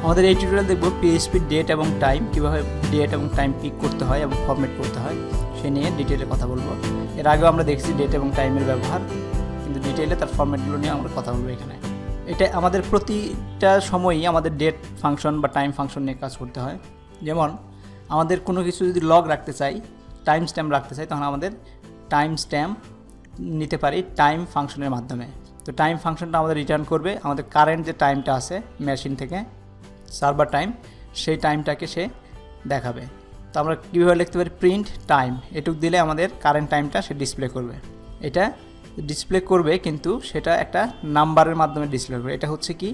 আমাদের এই টিউটোরিয়াল দেখব পিএইচপি ডেট এবং টাইম, কীভাবে ডেট এবং টাইম পিক করতে হয় এবং ফরম্যাট করতে হয় সে নিয়ে ডিটেলে কথা বলবো। এর আগেও আমরা দেখছি ডেট এবং টাইমের ব্যবহার, কিন্তু ডিটেলে তার ফরম্যাটগুলো নিয়ে আমরা কথা বলবো এখানে। এটা আমাদের প্রতিটা সময়ই আমাদের ডেট ফাংশন বা টাইম ফাংশন নিয়ে কাজ করতে হয়। যেমন আমাদের কোনো কিছু যদি লগ রাখতে চাই, টাইম স্ট্যাম্প রাখতে চাই, তখন আমাদের টাইম স্ট্যাম্প নিতে পারি টাইম ফাংশনের মাধ্যমে। তো টাইম ফাংশনটা আমাদের রিটার্ন করবে আমাদের কারেন্ট যে টাইমটা আছে মেশিন থেকে, সার্ভার টাইম, সেই টাইমটাকে সে দেখাবে। তো আমরা কীভাবে লিখতে পারি, প্রিন্ট টাইম, এটুক দিলে আমাদের কারেন্ট টাইমটা সে ডিসপ্লে করবে। এটা ডিসপ্লে করবে কিন্তু সেটা একটা নাম্বারের মাধ্যমে ডিসপ্লে করবে। এটা হচ্ছে কি,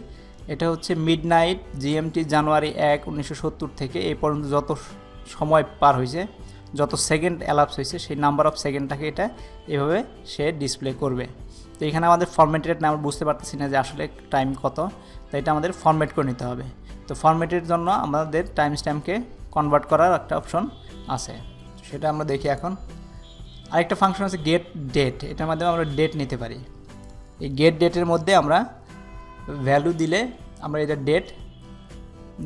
এটা হচ্ছে মিডনাইট জিএমটি জানুয়ারি 1, 1970 থেকে এই পর্যন্ত যত সময় পার হয়েছে, যত সেকেন্ড অ্যালাপস হয়েছে, সেই নাম্বার অফ সেকেন্ডটাকে এটা এভাবে সে ডিসপ্লে করবে। তো এখানে আমাদের ফরম্যাটেড আমরা বুঝতে পারতেছি না যে আসলে টাইম কত, তো এটা আমাদের ফরম্যাট করে নিতে হবে। তো ফরম্যাটের জন্য আমাদের টাইম স্ট্যাম্পকে কনভার্ট করার একটা অপশন আছে, সেটা আমরা দেখি এখন। আরেকটা ফাংশন আছে গেট ডেট, এটার মাধ্যমে আমরা ডেট নিতে পারি। এই গেট ডেটের মধ্যে আমরা ভ্যালু দিলে আমরা এটা ডেট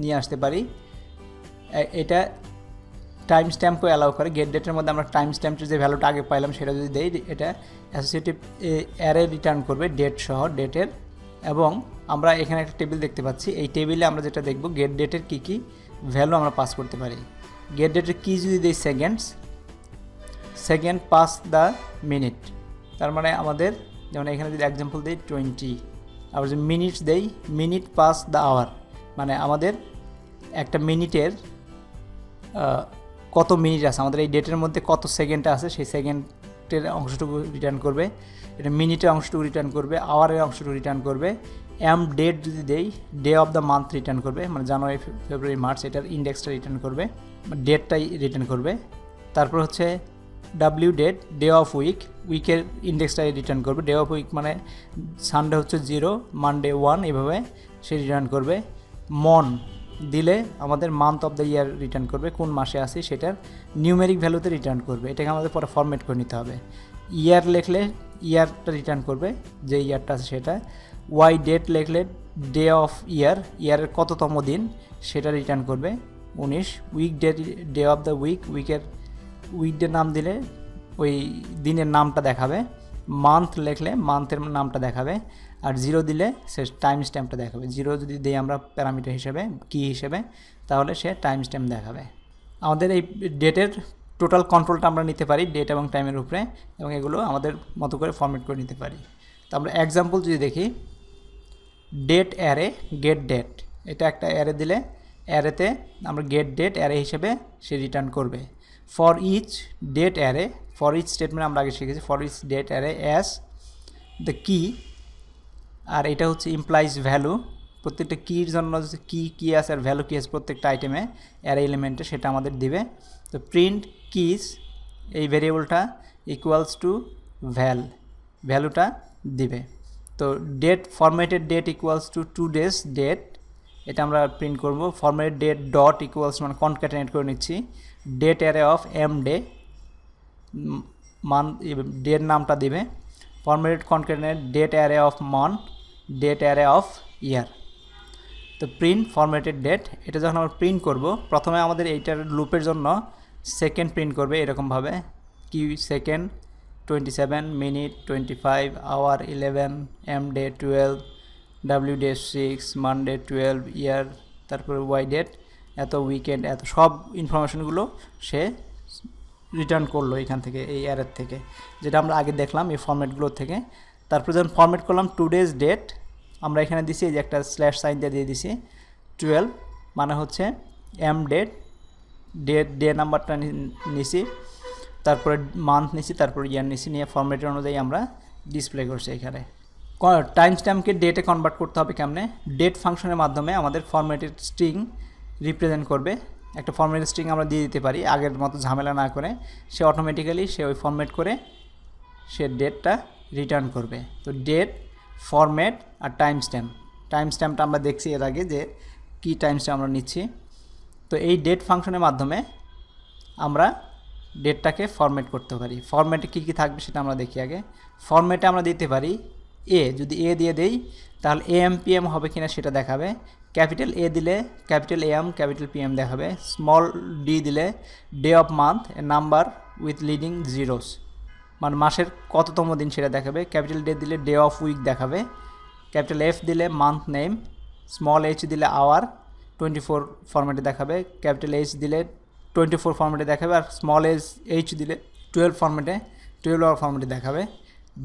নিয়ে আসতে পারি। এটা টাইম স্ট্যাম্পকে অ্যালাউ করে। গেট ডেটের মধ্যে আমরা টাইম স্ট্যাম্পের যে ভ্যালুটা আগে পাইলাম সেটা যদি দেই, এটা অ্যাসোসিয়েটিভ অ্যারে রিটার্ন করবে ডেট সহ, ডেটের। এবং আমরা এখানে একটা টেবিল দেখতে পাচ্ছি, এই টেবিলে আমরা যেটা দেখব গেট ডেটের কী কী ভ্যালু আমরা পাস করতে পারি। গেট ডেটের কী যদি দেই সেকেন্ড পাস দ্য মিনিট, তার মানে আমাদের যেমন এখানে যদি এক্সাম্পল দিই 20, আবার যদি মিনিটস দেই মিনিট পাস দ্য আওয়ার, মানে আমাদের একটা মিনিটের কত মিনিট আছে, আমাদের এই ডেটের মধ্যে কত সেকেন্ড আছে সেই সেকেন্ডের অংশটুকু রিটার্ন করবে। এটা মিনিটের অংশটুকু রিটার্ন করবে, আওয়ারের অংশটুকু রিটার্ন করবে। ডেট যদি দেই day of the month return করবে, মানে জানুয়ারি ফেব্রুয়ারি মার্চ, এটার ইন্ডেক্সটা রিটার্ন করবে, ডেটটাই রিটার্ন করবে। তারপর হচ্ছে ডেট, ডে অফ উইক, উইকের ইন্ডেক্সটাই রিটার্ন করবে। ডে অফ উইক মানে সানডে হচ্ছে 0, মানডে 1, এভাবে সে রিটার্ন করবে। মন দিলে আমাদের month of the year return করবে, কোন মাসে আসি সেটার নিউমেরিক ভ্যালুতে রিটার্ন করবে। এটাকে আমাদের পরে ফরম্যাট করে নিতে হবে। ইয়ার লিখলে ইয়ারটা রিটার্ন করবে, যে ইয়ারটা আছে সেটা। ওয়াই ডেট লিখলে ডে অফ ইয়ার, ইয়ারের কততম দিন সেটা রিটার্ন করবে 19। Week date, day of the week, weekday নাম দিলে ওই দিনের নামটা দেখাবে। মান্থ লিখলে মান্থের নামটা দেখাবে। আর 0 দিলে সে টাইম স্ট্যাম্পটা দেখাবে। 0 যদি দিই আমরা প্যারামিটার হিসেবে, কি হিসেবে, তাহলে সে টাইম স্ট্যাম্প দেখাবে। আমাদের এই ডেটের টোটাল কন্ট্রোলটা আমরা নিতে পারি ডেট এবং টাইমের উপরে, এবং এগুলো আমাদের মতো করে ফরম্যাট করে নিতে পারি। তো আমরা এক্সাম্পল যদি দেখি, ডেট অ্যারে গেট ডেট, এটা একটা অ্যারে দিলে অ্যারেতে আমরা গেট ডেট অ্যারে হিসেবে সে রিটার্ন করবে। For each date array, for each statement আমরা আগে শিখেছি, for each date array as the key, আর এটা হচ্ছে ইমপ্লাইজ ভ্যালু, প্রত্যেকটা কির জন্য কি আছে আর ভ্যালু কী আছে প্রত্যেকটা আইটেমে অ্যারে এলিমেন্টে সেটা আমাদের দিবে। তো প্রিন্ট কিজ, এই ভেরিয়েবলটা ইকুয়ালস টু ভ্যালুটা দিবে। তো date formatted date equals to 2 days date, এটা আমরা প্রিন্ট করব। ফরম্যাটেড ডেট ডট ইকুয়ালস মানে কনক্যাটেনেট করে নিচ্ছি date array of day, month ডের নামটা দিবে। Formatted concatenate date array of month, date array of year. তো প্রিন্ট ফরম্যাটেড ডেট, এটা যখন আমরা প্রিন্ট করব, প্রথমে আমাদের এইটার লুপের জন্য সেকেন্ড প্রিন্ট করবে এরকমভাবে, কি second 27, minute 25, hour 11, day 12, day 6, Monday 12, year, তারপরে ওয়াই ডেট এত, উইকেন্ড এত, সব ইনফরমেশনগুলো সে রিটার্ন করলো এখান থেকে, এই অ্যারের থেকে, যেটা আমরা আগে দেখলাম এই ফরম্যাটগুলো থেকে। তারপর যখন ফরম্যাট করলাম 2 days ডেট, আমরা এখানে দিছি যে একটা স্ল্যাশ সাইন দিয়ে দিছি 12, মানে হচ্ছে ডে নাম্বারটা নিছি, তারপরে মান্থ নিছি, তারপর ইয়ার নিছি, নিয়ে ফরম্যাটের অনুযায়ী আমরা ডিসপ্লে করছি এখানে। টাইম স্ট্যাম্পকে ডেটে কনভার্ট করতে হবে কেমনে, ডেট ফাংশনের মাধ্যমে আমাদের ফরম্যাটেড স্ট্রিং রিপ্রেজেন্ট করবে। একটা ফরম্যাটেড স্ট্রিং আমরা দিয়ে দিতে পারি আগের মতো ঝামেলা না করে, সে অটোমেটিক্যালি সে ওই ফরম্যাট করে সে ডেটটা রিটার্ন করবে। তো ডেট, ফরম্যাট আর টাইম স্ট্যাম্পটা আমরা দেখছি এর আগে যে কী টাইম স্ট্যাম্প আমরা নিচ্ছি। তো এই ডেট ফাংশনের মাধ্যমে আমরা ডেটটাকে ফরম্যাট করতে পারি। ফরম্যাটে কী কী থাকবে সেটা আমরা দেখি আগে। ফরম্যাটে আমরা দিতে পারি যদি দিয়ে দেই তাহলে AM PM হবে কিনা সেটা দেখাবে। ক্যাপিটাল এ দিলে ক্যাপিটাল এম ক্যাপিটাল পিএম দেখাবে, স্মল ডি দিলে day of month A number with leading zeros, মানে মাসের কততম দিন সেটা দেখাবে। ক্যাপিটাল ডে দিলে ডে অফ উইক দেখাবে। ক্যাপিটাল এফ দিলে মান্থ নেম, স্মল এইচ দিলে আওয়ার 24 ফরম্যাটে দেখাবে। ক্যাপিটাল এইচ দিলে 24 ফরম্যাটে দেখাবে, আর স্মল এইচ দিলে 12 ফরম্যাটে 12 আওয়ার ফরম্যাটে দেখাবে।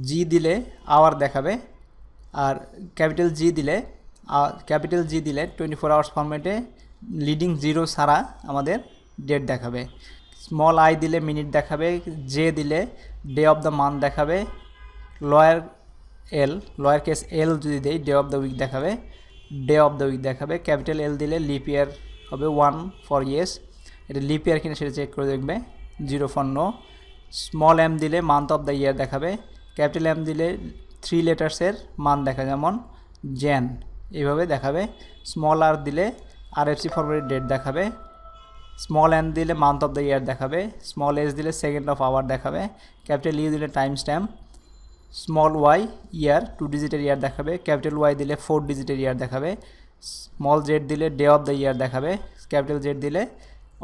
জি দিলে আওয়ার দেখাবে, আর ক্যাপিটাল জি দিলে 24 আওয়ার্স ফরম্যাটে লিডিং জিরো ছাড়া আমাদের ডেট দেখাবে। স্মল আই দিলে মিনিট দেখাবে। জে দিলে ডে অফ দ্য মান্থ দেখাবে। লয়ার কেস এল যদি দেই ডে অফ দ্য উইক দেখাবে, ডে অফ দ্য উইক দেখাবে। ক্যাপিটাল এল দিলে লিপ ইয়ার হবে 1 ফর ইয়েস, এটা লিপ ইয়ার কিনা সেটা চেক করে দেখবে। 0 ফর নো। স্মল এম দিলে মান্থ অফ দ্য ইয়ার দেখাবে। ক্যাপিটাল এম দিলে 3 লেটার্সের মান দেখা, যেমন জ্যান, এইভাবে দেখাবে। স্মল আর দিলে আরএফসি ফরম্যাটের ডেট দেখাবে। স্মল এন দিলে মান্থ অফ দ্য ইয়ার দেখাবে। স্মল এস দিলে সেকেন্ড অফ আওয়ার দেখাবে। ক্যাপিটাল ইউ দিলে টাইম স্ট্যাম্প। স্মল ওয়াই ইয়ার 2 ডিজিটের ইয়ার দেখাবে। ক্যাপিটাল ওয়াই দিলে 4 ডিজিটের ইয়ার দেখাবে। স্মল জেড দিলে ডে অফ দ্য ইয়ার দেখাবে। ক্যাপিটাল জেড দিলে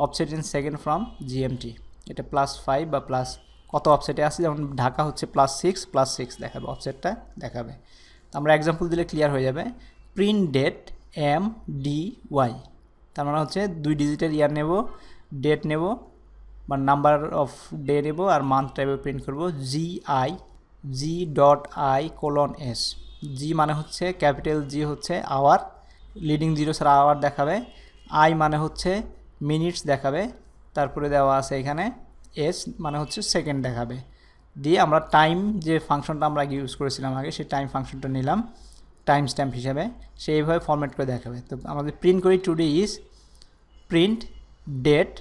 offset in second from GMT, এটা +5 বা প্লাস কত অফসেটে আছে, যেমন ঢাকা হচ্ছে +6 দেখাবে, অফসেটটা দেখাবে। তো আমরা এক্সাম্পল দিলে ক্লিয়ার হয়ে যাবে। প্রিন্ট ডেট MDY, তার মানে হচ্ছে 2 ডিজিটের ইয়ার নেব, ডেট নেব বা নাম্বার অফ ডে নেব, আর মান্থ টাইপে প্রিন্ট করব। G.I:(S), জি মানে হচ্ছে ক্যাপিটাল জি হচ্ছে আওয়ার, লিডিং জিরো ছাড়া আওয়ার দেখাবে। আই মানে হচ্ছে মিনিটস দেখাবে, তারপরে দেওয়া আছে এখানে এস মানে হচ্ছে সেকেন্ড দেখাবে। দিয়ে আমরা টাইম যে ফাংশনটা আমরা ইউজ করেছিলাম আগে, সেই টাইম ফাংশনটা নিলাম টাইম স্ট্যাম্প হিসাবে, সেইভাবে ফরম্যাট করে দেখাবে। তো আমাদের প্রিন্ট করি টুডে ইজ, প্রিন্ট ডেট,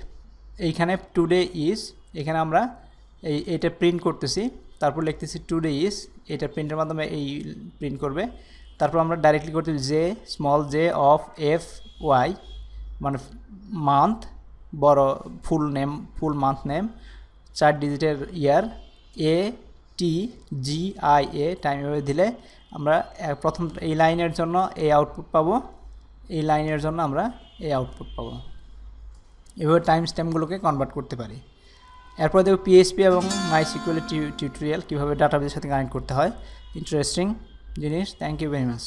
এইখানে টুডে ইজ, এখানে আমরা এইটা প্রিন্ট করতেছি, তারপর লিখতেছি টুডে ইজ, এটা প্রিন্টের মাধ্যমে এই প্রিন্ট করবে। তারপর আমরা ডাইরেক্টলি করতেছি J, small J of F Y, মানে মান্থ, বড় ফুল মান্থ নেম, 4 ডিজিটের ইয়ার, ATGIA, টাইম এভাবে দিলে আমরা প্রথম এই লাইনের জন্য এই আউটপুট পাবো, এই লাইনের জন্য আমরা এই আউটপুট পাবো। এভাবে টাইম স্ট্যাম্পগুলোকে কনভার্ট করতে পারি। এরপর দেখব PHP এবং MySQL টিউটোরিয়াল কীভাবে ডাটাবেসের সাথে কানেক্ট করতে হয়। ইন্টারেস্টিং জিনিস। Thank you very much.